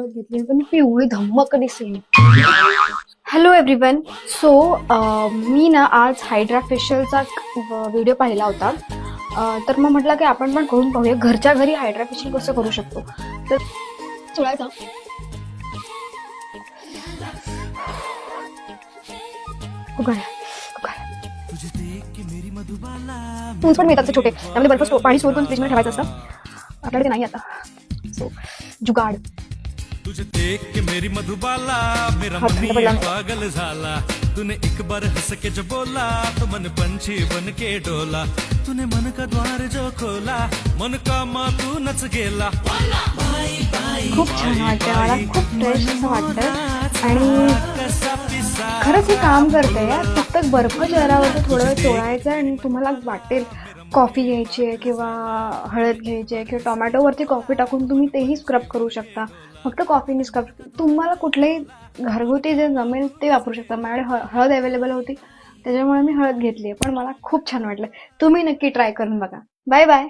हळद घेतली पण पिवळी धम्मक दिसेल. Hello everyone. सो मी ना आज हायड्रा फेशियलचा व्हिडिओ पाहिला होता. तर मग म्हटलं की आपण पण करून पाहूया घरच्या घरी हायड्रा फेशियल कसं करू शकतो. तर चोळायचा, स्पून्स पण मिळतात छोटे, त्यामध्ये बर्फ पाणी स्टोर करून फ्रीजमध्ये ठेवायचं असतं. आपल्याकडे ते नाही आता. सो जुगाड. तुझे देख के मेरी मधुबाला मेरा हाथ मन ठंडा ये पडला. पागल झाला. तूने एक बार हंस के जो बोला तो मन पंछी बन के डोला. तूने मन का द्वार जो खोला मन का मा तू नच गेला. खूप छान वाटतंय, मला खूप फ्रेश असं वाटतंय आणि खरंच हे काम करते यार. फक्त बर्फ चेहऱ्यावरती थोडं वेळ चोळायचं आणि तुम्हाला वाटेल कॉफी घ्यायची आहे किंवा हळद घ्यायची आहे किंवा टोमॅटोवरती कॉफी टाकून तुम्ही तेही स्क्रब करू शकता. फक्त कॉफीने स्क्रब, तुम्हाला कुठलंही घरगुती जे जमेल ते वापरू शकता. माझ्याकडे हळद अवेलेबल होती त्याच्यामुळे मी हळद घेतली आहे, पण मला खूप छान वाटलं. तुम्ही नक्की ट्राय करून बघा. Bye bye.